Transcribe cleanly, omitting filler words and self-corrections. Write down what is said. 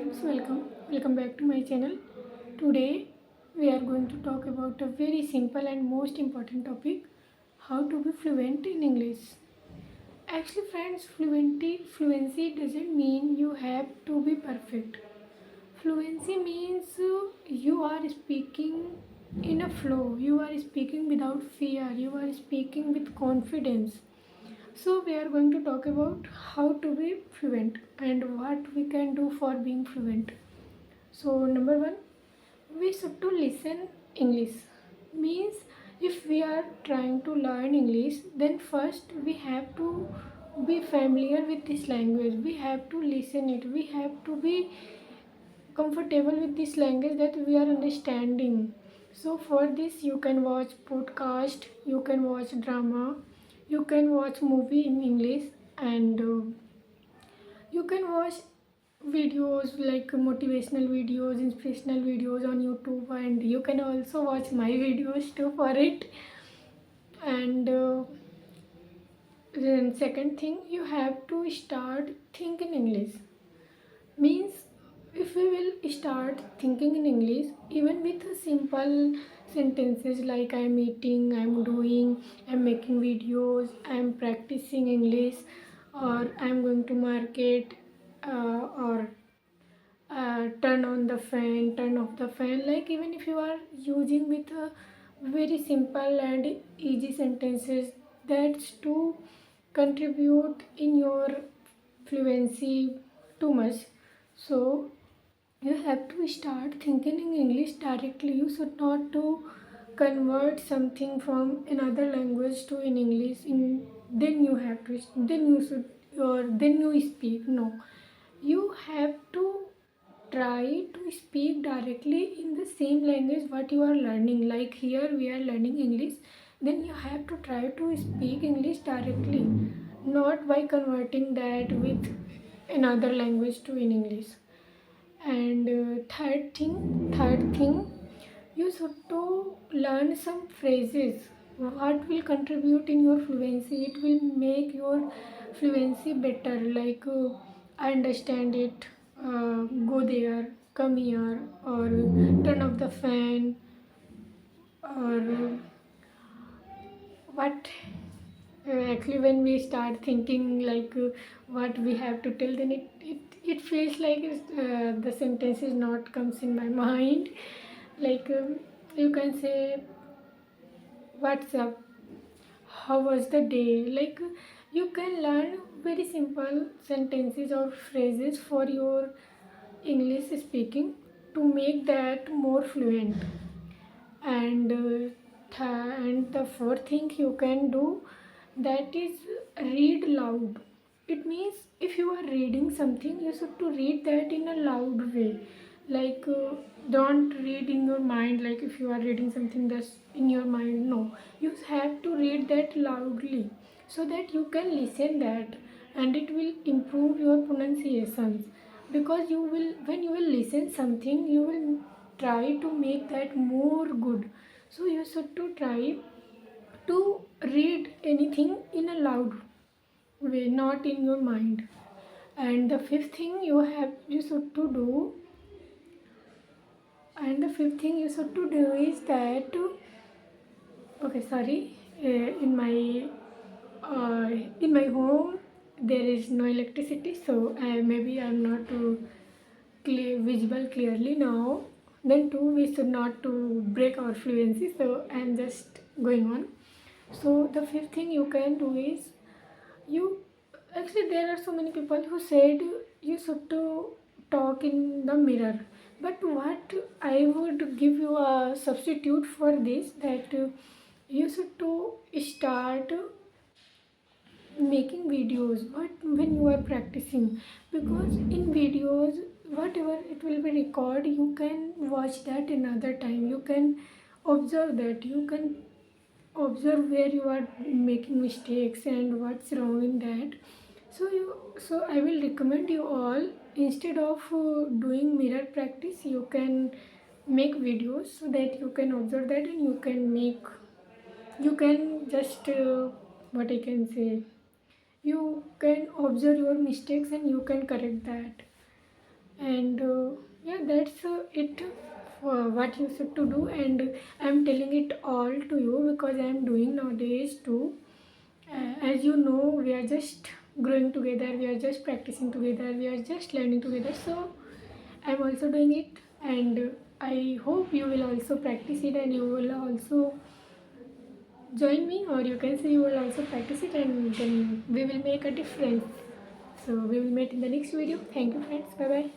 friends, welcome back to my channel. Today we are going to talk about a very simple and most important topic, how to be fluent in English. Actually friends, fluency doesn't mean you have to be perfect. Fluency means you are speaking in a flow, you are speaking without fear, you are speaking with confidence. So we are going to talk about how to be fluent and what we can do for being fluent. So number one, we should to listen English. Means if we are trying to learn English, then first we have to be familiar with this language. We have to listen it. We have to be comfortable with this language that we are understanding. So for this you can watch podcast, you can watch drama, you can watch movie in English, and you can watch videos like motivational videos, inspirational videos on YouTube, and you can also watch my videos too for it. And then second thing, you have to start thinking English. Means if we will start thinking in English, even with simple sentences like I'm eating, I'm doing, I'm making videos, I'm practicing English, or I'm going to market, or turn on the fan, turn off the fan, like even if you are using with a very simple and easy sentences, that's to contribute in your fluency too much. So you have to start thinking in English directly. You should not to convert something from another language to in English in, then you have to, then you should, or then you speak. No, you have to try to speak directly in the same language what you are learning. Like here we are learning English, then you have to try to speak English directly, not by converting that with another language to in English. And third thing, you should to learn some phrases. What will contribute in your fluency, it will make your fluency better, like I understand it, go there, come here, or turn off the fan, or what. Actually when we start thinking like what we have to tell, then it feels like the sentence is not comes in my mind. Like you can say, what's up, how was the day. Like you can learn very simple sentences or phrases for your English speaking to make that more fluent. And and the fourth thing you can do, that is read loud. It means if you are reading something, you should to read that in a loud way. Like don't read in your mind, like if you are reading something that's in your mind. No, you have to read that loudly so that you can listen that, and it will improve your pronunciations. Because you will, when you will listen something, you will try to make that more good. So you should to try to read anything in a loud way, not in your mind. And the fifth thing you should to do, and the fifth thing you should to do is that okay, sorry, uh, in my home there is no electricity, so maybe I'm not visible clearly now. Then too, we should not to break our fluency, so I'm just going on. So the fifth thing you can do is, you actually there are so many people who said you should to talk in the mirror, but what I would give you a substitute for this, that you should to start making videos but when you are practicing. Because in videos, whatever it will be record, you can watch that another time, you can observe that, you can observe where you are making mistakes and what's wrong in that. So I will recommend you all, instead of doing mirror practice, you can make videos so that you can observe that, and you can make, you can just what I can say, you can observe your mistakes and you can correct that. And yeah, that's it for what you should to do, and I'm telling it all to you because I'm doing nowadays too. As you know, we are just growing together, we are just practicing together, we are just learning together. So I'm also doing it, and I hope you will also practice it, and you will also join me, or you can say you will also practice it, and then we will make a difference. So we will meet in the next video. Thank you friends. Bye bye.